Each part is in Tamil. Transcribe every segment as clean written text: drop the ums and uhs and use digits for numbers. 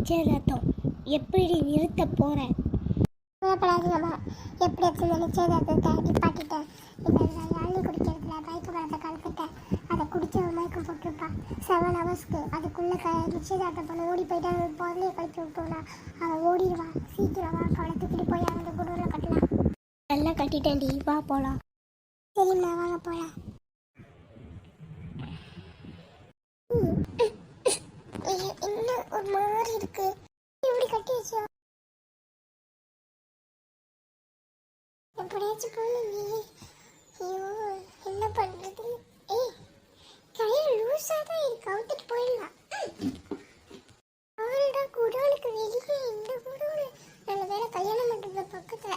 நிச்சயதார்த்தம் எப்படி நிறுத்த போகிறேன்? படாதீங்கம்மா, எப்படியாச்சும் இந்த நிச்சயதார்த்தத்தை நிப்பாட்டிட்டேன். இப்போ நான் யாழ்னி குடிக்கிறதுல பைக்கு மரத்தை கலந்துட்டேன். அதை குடிச்ச மயக்கம் போட்டிருப்பா 7 ஹவர்ஸ்க்கு. அதுக்குள்ளே நிச்சயதார்த்தம் பண்ண ஓடி போயிட்டு பொருளையே கழிச்சு விட்டோம்னா அவன் ஓடிடுவான். சீக்கிரமா அவளை தூக்கிட்டு போய் அந்த குடூரில் கட்டலாம். எல்லாம் கட்டிட்டேன்டி, வா போகலாம். சரிம்மா, வாங்க போகலாம். இன்னும் ஒரு மாதிரி இருக்கு. இப்படி கட்டி வச்சா எப்படியாச்சும் போகணும். ஐயோ, என்ன பண்றது? கையில் லூஸா தான் இருக்கு, அவுத்துட்டு போயிடலாம். அவள்டா குடோனுக்கு வெளியே இந்த குடோனு. நல்ல வேலை கல்யாணம் பண்றது பக்கத்துல.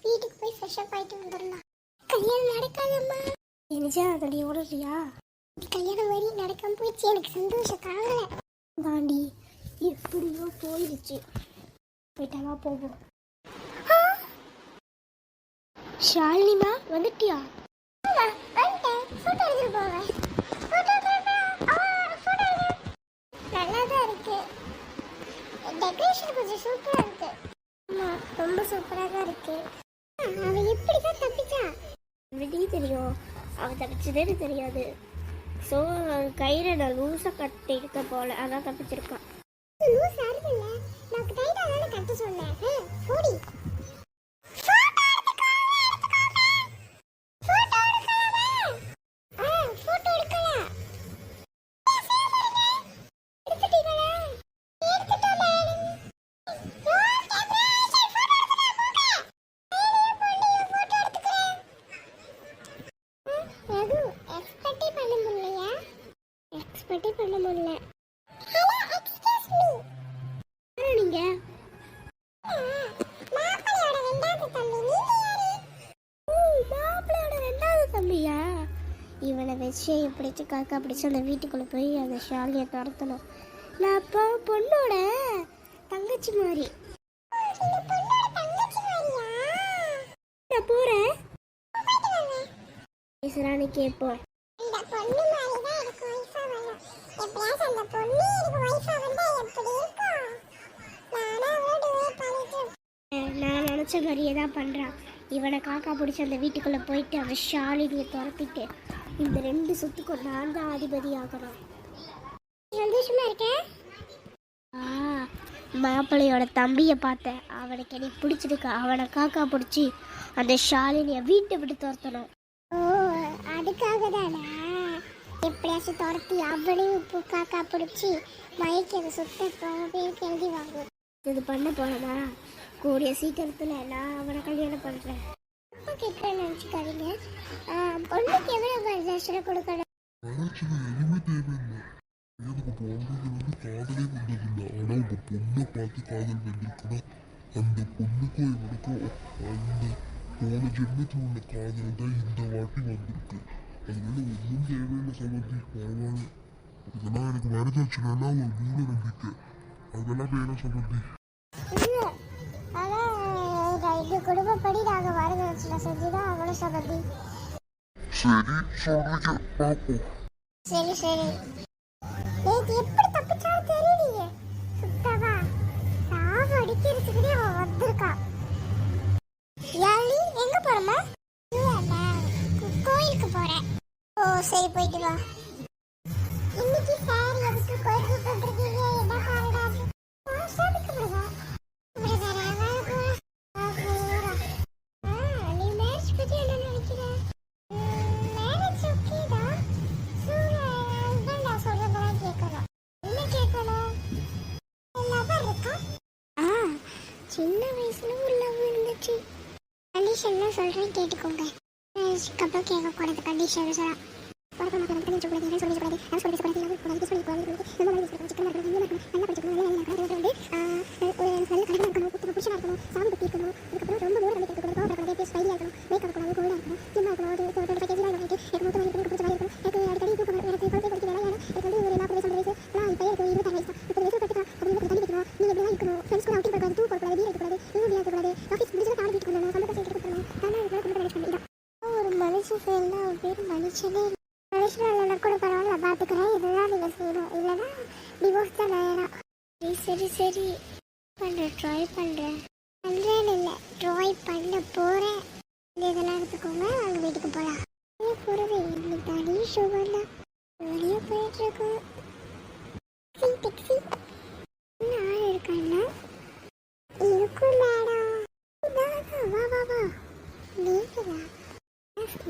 வீட்டுக்கு போய் ஃப்ரெஷ் அப் ஆயிட்டு வந்துடலாம். கல்யாணம் நடக்காதம்மா. நிஜா அதடி ஓடுறியா? கல்யாணம் வரி நடக்காம போயிடுச்சு. எனக்கு சந்தோஷம் தாங்கல. தாண்டி எப்படியோ போயிடுச்சு. போயிட்டாவா போவோம். ஷாலினிமா வந்துட்டியா? நல்லாதான் இருக்கு. டெக்கரேஷன் கொஞ்சம் சூப்பரா இருக்கு. ரொம்ப சூப்பரா தான் இருக்கு. அவன் எப்படிதான் தப்பிச்சா? விடி தெரியும், அவன் தப்பிச்சதே தெரியாது. ஸோ கையில் நான் லூஸாக கட்டியிருக்க போல, அதான் தப்பிச்சிருக்கான். லூஸ் அறுதில்ல, நான் டைட்டா தானே கட்ட சொன்னேன். ஓடி பண்ண முடியல. நீங்க மாப்பிள்ளையோட ரெண்டாவது தம்பியா? இவனை வச்சு எப்படிச்சு காக்கா பிடிச்சி அந்த வீட்டுக்குள்ள போய் அந்த ஷாலியை துரத்தணும். நான் அப்போ பொண்ணோட தங்கச்சி மாதிரி நான் போறேன். பேசுறான்னு கேட்போம். நான் நினச்ச மாதிரியே தான் பண்ணுறான். இவனை காக்கா பிடிச்சி அந்த வீட்டுக்குள்ளே போயிட்டு அவன் ஷாலினியை துரத்திட்டு இந்த 2 சொத்துக்கும் நான் தான் அதிபதி ஆகணும். சந்தோஷமா இருக்கேன். மாப்பிள்ளையோட தம்பியை பார்த்தேன், அவனுக்கு எனக்கு பிடிச்சிருக்கு. அவனை காக்கா பிடிச்சி அந்த ஷாலினியை வீட்டை விட்டு துரத்தணும். ஓ, அதுக்காக தானே எப்படியாச்சும் துரத்தி அவளையும் காக்கா பிடிச்சி மயக்க சொத்தை பேருக்கு எழுதி வாங்குவோம். இது பண்ண போறதா? கூடிய சீக்கிரத்தில் நான் அவனை கல்யாணம் பண்ணுறேன். அப்பா கிட்ட நினச்சிக்காதீங்க. பொண்ணுக்கு எவ்வளோ வரதட்சணை கொடுக்கணும்? எதுவுமே தேவையில்லை. எனக்கு போனது காதலே வந்ததில்லை. ஆனால் உங்கள் பொண்ணை பார்த்து காதல் வந்திருக்குன்னா அந்த பொண்ணுக்கும் இவனுக்கும் அந்த போன ஜென்மத்தில் உள்ள காதல் தான் இந்த வாட்டி வந்திருக்கு. அதனால ஒன்றும் தேவையில்லை சமந்தி. பரவாயில்ல. இதெல்லாம் எனக்கு வரதட்சணைனா ஒரு மூட நம்பிக்கை. அதெல்லாம் வேணும் சமந்தி. இந்த குடும்பப்படி நாங்கள் வரதட்சணை செஞ்சுதான் அவளும் சமந்தி. சரி, சொல்றீங்க, பார்ப்போம். சரி சரி. நேற்று எப்படி தப்பிச்சாலும் தெரியலையே. சுத்தமா சாவு அடிக்கிறதுக்குனே அவன் வந்திருக்கான். யாழி எங்க போறமா? கோயிலுக்கு போறேன். ஓ சரி, போயிட்டு வா. இன்னைக்கு சாரி எதுக்கு கோயிலுக்கு போட்டுருக்கீங்க? என்ன பாருடா? சாப்பிட்டு போறதா? நீ மேரேஜ் பத்தி என்ன நினைக்கிற? மேரேஜ் ஓகே தான். சொல்றதெல்லாம் கேட்கணும். என்ன கேட்கணும்? லவர் இருக்கா? சின்ன வயசுல ஒரு லவ் இருந்துச்சு. கண்டிஷன்லாம் சொல்றேன், கேட்டுக்கோங்க. அப்புறம் கேட்க கூடாது கண்டிஷன்ஸ் எல்லாம். ஒரு மனுஷன் சேர்ந்தா அவன் பேர் மனுஷனே. மனுஷனால கூட பரவாயில்ல, பார்த்துக்கிறேன். இதெல்லாம் நீங்கள் செய்யணும். இல்லைன்னா டிவோர்ஸ் தான் நேரம். சரி சரி பண்ணுறேன் ட்ரை பண்ணுறேன் பண்ணுறேன்னு இல்லை ட்ரை பண்ண போகிறேன். இதெல்லாம் எடுத்துக்கோங்க அவங்க வீட்டுக்கு போகலாம். போகிறது இன்னைக்கு தனி சுகம் தான். வெளியே போயிட்டுருக்கோம். டாக்ஸி இன்னும் ஆள் இருக்காண்ணா இருக்கும் மேடம். வா வா வா நீங்களா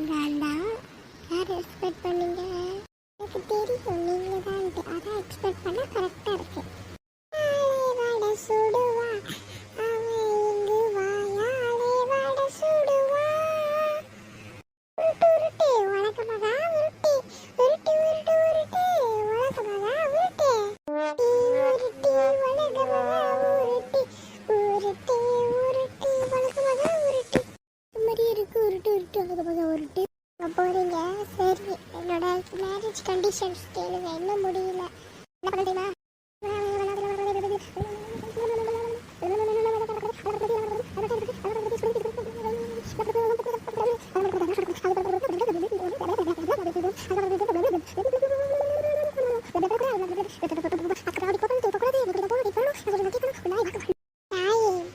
வேண்டா யார் எக்ஸ்பெக்ட் பண்ணீங்க? எனக்கு தெரியும் நீங்கள் தான் அதான் எக்ஸ்பெக்ட் பண்ண கரெக்டாக இருக்கு. வாட சுடுவா அவன் இங்கு வாயாலே வாட சுடுவா உருட்டு உருட்டு வணக்கமாக உருட்டு உருட்டு உருட்டு உருட்டு வணக்கமாக உருட்டு உருட்டு வணக்கமாக உருட்டு உருட்டு உருட்டு வணக்கமாக உருட்டு மாதிரி இருக்கு. உருட்டு உருட்டு வணக்கமாக உருட்டு போறீங்க. சரி என்னோட மேரேஜ் கண்டிஷன்ஸ் கேளுங்க. என்ன முடியல என்ன பண்ண தெரியுமா?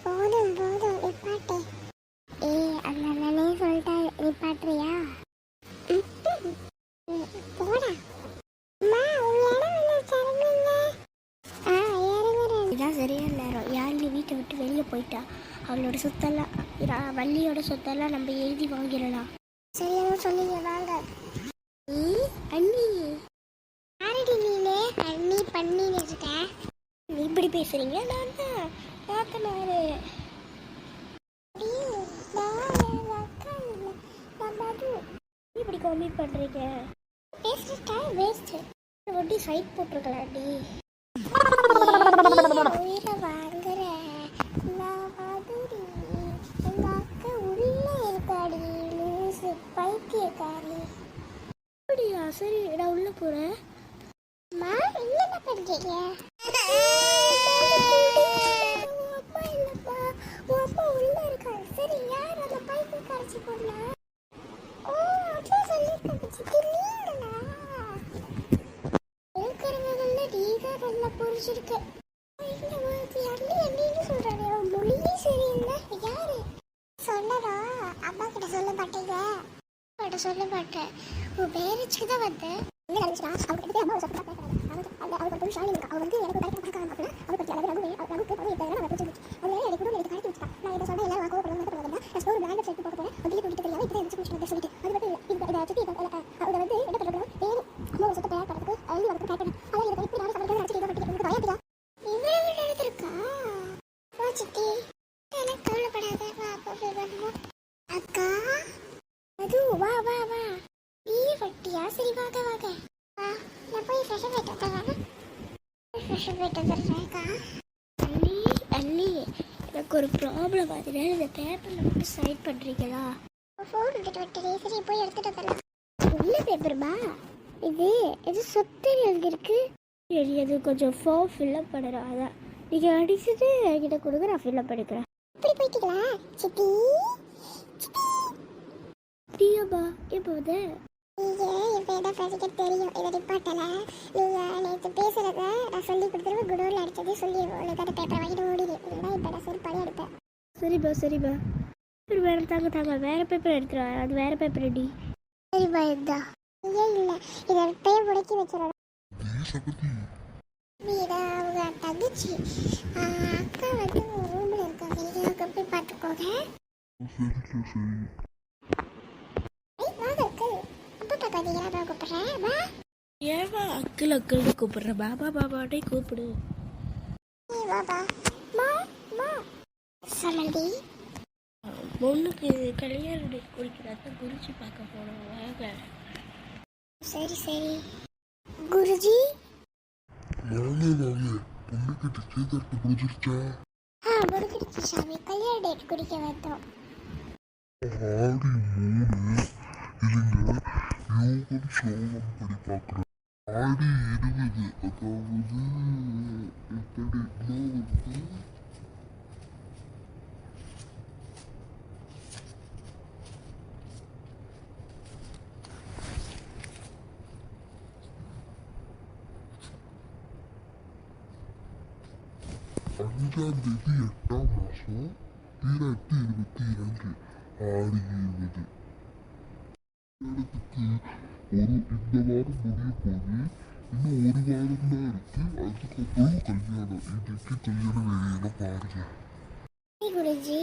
போதும் போதும் நிப்பாட்டு. அந்த அண்ணனே சொல்லிட்டா நிப்பாட்டுறியா? போடா அம்மா உங்க இடம் என்ன சரவீங்க? இறங்குறேன். இதான் சரியான நேரம். யாழினி வீட்டை விட்டு வெளியே போயிட்டா. அவளோட சொத்தெல்லாம் வள்ளியோட சொத்தெல்லாம் நம்ம எழுதி வாங்கிடலாம். சரியான சொன்னீங்க வாங்க. அண்ணி யாரடி நீனே அண்ணி பண்ணின்னு இருக்கேன்? நீ இப்படி பேசுறீங்க? நான் தான் பார்க்கனாரு. இப்படி காமி பண்றீங்க? பேசுறா வேஸ்ட். ஒட்டி சைட் போட்டிருக்கலாம்டி. உயிரை வாங்குறேன் நான் மாதிரி உங்க அக்கா உள்ள இருக்காடி லூசு பைத்தியக்காரி. அப்படியா? சரி நான் உள்ள போறேன். அம்மா என்ன பண்றீங்க? அப்பா இல்லப்பா உன் அப்பா உள்ள இருக்காரு. சரி யார் அந்த பைப்பு கரைச்சி போடல? ஓ அப்பா சொல்லிருக்காங்க சித்தி நீங்களா? இருக்கிறவங்கள நீதான் நல்லா புரிஞ்சிருக்கு. இந்த மாதிரி அள்ளி அள்ளின்னு சொல்றாரு. மொழியே சரியில்லை. யாரு சொன்னதா? அம்மா கிட்ட சொல்ல மாட்டீங்க? கிட்ட சொல்ல மாட்டேன். உன் பேரச்சுக்கு தான் வந்தேன். என்ன நினைச்சா அவங்க அம்மா சொல்ல அவருக்கு ஒரு ஷாலிங் இருக்கா. அவன் வந்து எனக்கு கரெக்டாக பார்க்க மாட்டேன். அவள் பற்றி அளவு ரகுக்கு வந்து இப்போ நான் பிடிச்சிருந்துச்சு. அதில் எனக்கு கூட எனக்கு கரெக்ட் வச்சுட்டா. நான் இதை சொன்னால் எல்லாரும் கோவப்படுவாங்க போகிறேன். நான் ஸ்டோர் பிராண்ட் செட் போக போகிறேன். அப்படி கூட்டிட்டு தெரியாமல் இப்போ எனக்கு பிடிச்சி சொல்லிட்டு அது மட்டும் இதை சுற்றி அதை வந்து என்ன பண்ணுறோம் வேணும் அம்மா சொத்தை தயார் பண்ணுறதுக்கு அள்ளி வந்து கரெக்ட் பண்ணேன். அதை எனக்கு எப்படி நான் சமைக்கிறது நினச்சி இதை பண்ணிட்டு வயாத்தியா இவ்வளவு நடந்திருக்கா? சித்தி எனக்கு கவலைப்படாத. வா பண்ணுவோம். அக்கா அது வா வா வா நீ வட்டியா? சரி வாங்க வாங்க வா நான் போய் ஃப்ரெஷ்ஷாக போயிட்டு வந்துடுறேன். ஃப்ரெஷ்ஷாக போயிட்டு வந்துடுறேன்க்கா. அண்ணி அண்ணி எனக்கு ஒரு ப்ராப்ளம். அதனால இந்த பேப்பரில் மட்டும் சைட் பண்ணுறீங்களா? ஃபோன் எடுத்துட்டு விட்டுரு. சரி போய் எடுத்துட்டு வந்துடலாம். உள்ள பேப்பருமா? இது சொத்து எழுதிருக்கு. சரி அது கொஞ்சம் ஃபார்ம் ஃபில்அப் பண்ணுறேன். அதான் நீங்கள் அடிச்சுட்டு என்கிட்ட கொடுங்க, நான் ஃபில்அப் பண்ணிக்கிறேன். இப்படி போயிட்டீங்களா சித்தி? டீயப்பா எப்போ வந்து? நீங்கள் இப்போ என்ன பேசிக்க தெரியும். இதை நிப்பாட்டலை. நீங்கள் நேற்று பேசுகிறத நான் சொல்லி கொடுத்துருவேன். குடோரில் அடித்ததே சொல்லிடுவோம். உங்களுக்கு அந்த பேப்பரை வாங்கிட்டு ஓடிடு. இல்லைன்னா இப்போ நான் சரி பழைய எடுப்பேன். சரிப்பா சரிப்பா. பேப்பர் வேறு தாங்க வேறு பேப்பர் எடுத்துருவேன். அது வேறு பேப்பர் ரெடி. சரிப்பா இருந்தா ஏன் இல்லை இதை இப்பயே முடக்கி வச்சிடறேன். சபதி வீடா அவங்க தங்கச்சி அக்கா வந்து ரூமில் இருக்காங்க. நீங்கள் அங்கே போய் பார்த்துக்கோங்க. சரி வாங்க அக்கல் அப்பா பார்க்காதீங்க. நான் கூப்பிட்றேன். வா ஏவா அக்கிள்னு கூப்பிடுறேன். பாபா பாபாட்டே கூப்பிடு. நீ வாப்பா. மா மா சொல்லடி. பொண்ணுக்கு கல்யாணம் குடிக்கிறத குறிச்சு பார்க்க போனோம். வாங்க. சரி சரி குருஜி. வாங்க பொண்ணுக்கு நிச்சயதார்த்தம் முடிஞ்சிருச்சா? முடிஞ்சிருச்சு சாமி. கல்யாண டேட் குடிக்க வந்தோம். ஆடி 3 இல்லைங்க யோகம் சோகம் படி பார்க்குறேன். ஆடி 20 அதாவது எப்படி வந்து 5ஆம் தேதி 8ஆம் மாசம் 2022 6:20. கல்யாணத்துக்கு இந்த வாரம் முடிய போகுது. இன்னும் ஒரு வாரம் தான் இருக்கு. அதுக்கப்புறம் கல்யாணம். இன்னைக்கு கல்யாண வேலையெல்லாம் பாருங்க. குருஜி